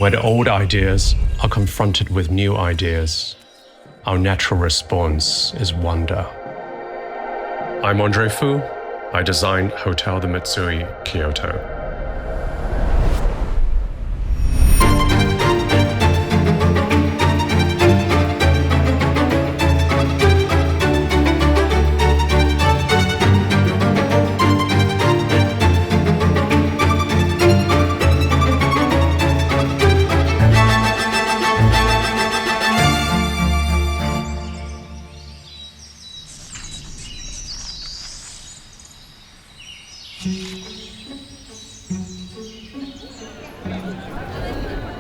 When old ideas are confronted with new ideas, our natural response is wonder. I'm André Fu. I designed Hotel The Mitsui, Kyoto.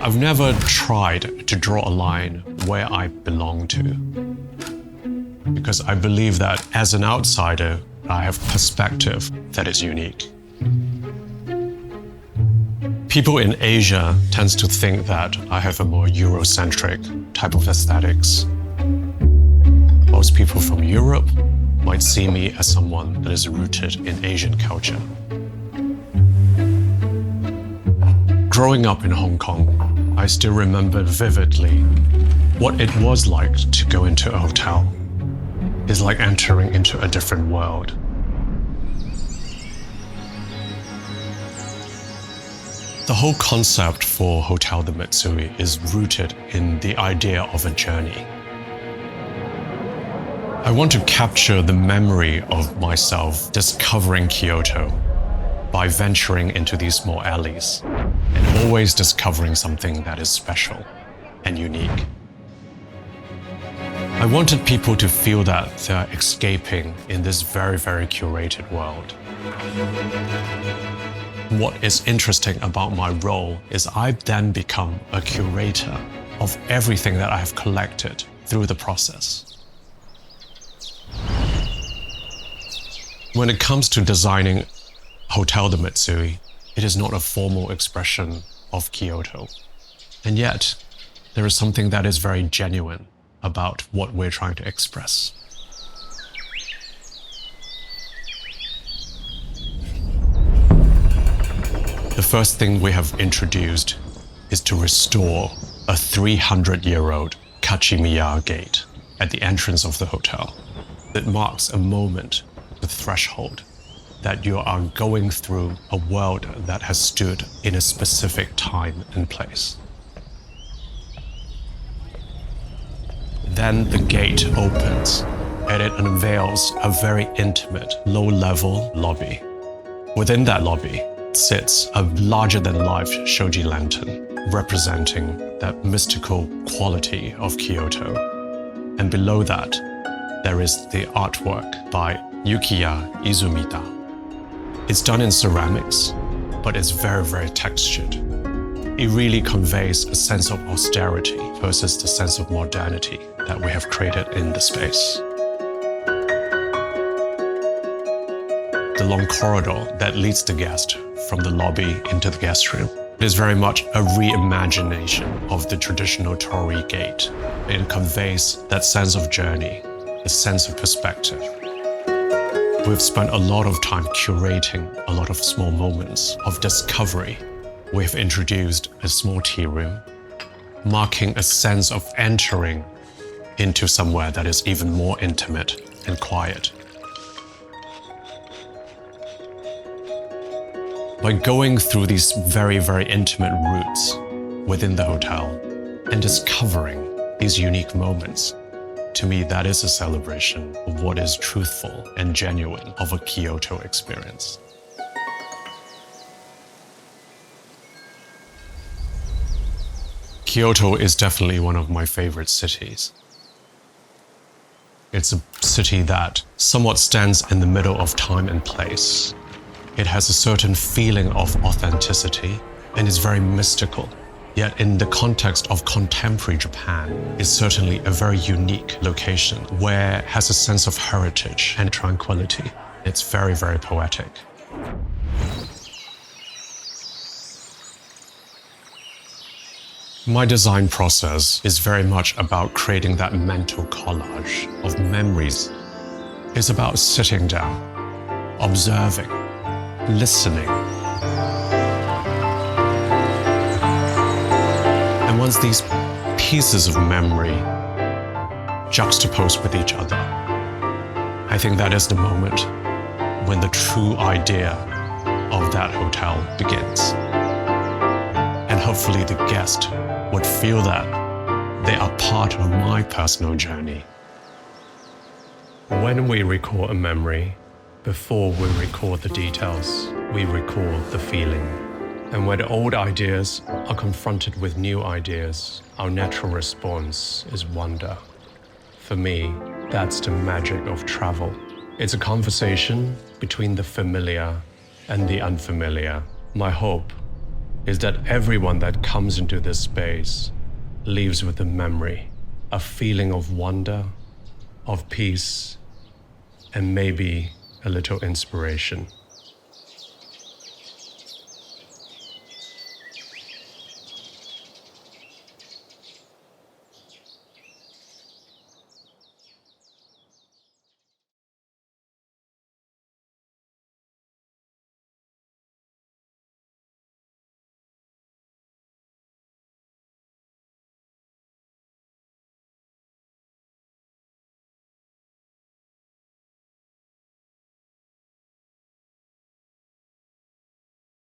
I've never tried to draw a line where I belong to, because I believe that as an outsider, I have perspective that is unique. People in Asia tend to think that I have a more Eurocentric type of aesthetics. Most people from Europe might see me as someone that is rooted in Asian culture. Growing up in Hong Kong, I still remember vividly what it was like to go into a hotel. It's like entering into a different world. The whole concept for Hotel The Mitsui is rooted in the idea of a journey. I want to capture the memory of myself discovering Kyoto by venturing into these small alleys and always discovering something that is special and unique. I wanted people to feel that they're escaping in this very, very curated world. What is interesting about my role is I then become a curator of everything that I have collected through the process. When it comes to designing Hotel The Mitsui, it is not a formal expression of Kyoto. And yet, there is something that is very genuine about what we're trying to express. The first thing we have introduced is to restore a 300-year-old Kajiimiya gate at the entrance of the hotel. It marks a moment, the threshold, that you are going through a world that has stood in a specific time and place. Then the gate opens and it unveils a very intimate, low-level lobby. Within that lobby sits a larger-than-life Shoji lantern representing that mystical quality of Kyoto. And below that, there is the artwork by Yukiya Izumita. It's done in ceramics, but it's very, very textured. It really conveys a sense of austerity versus the sense of modernity that we have created in the space. The long corridor that leads the guest from the lobby into the guest room is very much a reimagination of the traditional torii gate. It conveys that sense of journey, a sense of perspective. We've spent a lot of time curating a lot of small moments of discovery. We've introduced a small tea room, marking a sense of entering into somewhere that is even more intimate and quiet. By going through these very, very intimate routes within the hotel and discovering these unique moments, to me, that is a celebration of what is truthful and genuine of a Kyoto experience. Kyoto is definitely one of my favorite cities. It's a city that somewhat stands in the middle of time and place. It has a certain feeling of authenticity and is very mystical. Yet in the context of contemporary Japan, is certainly a very unique location where it has a sense of heritage and tranquility. It's very, very poetic. My design process is very much about creating that mental collage of memories. It's about sitting down, observing, listening, once these pieces of memory juxtapose with each other, I think that is the moment when the true idea of that hotel begins. And hopefully the guest would feel that they are part of my personal journey. When we recall a memory, before we recall the details, we recall the feeling. And when old ideas are confronted with new ideas, our natural response is wonder. For me, that's the magic of travel. It's a conversation between the familiar and the unfamiliar. My hope is that everyone that comes into this space leaves with a memory, a feeling of wonder, of peace, and maybe a little inspiration.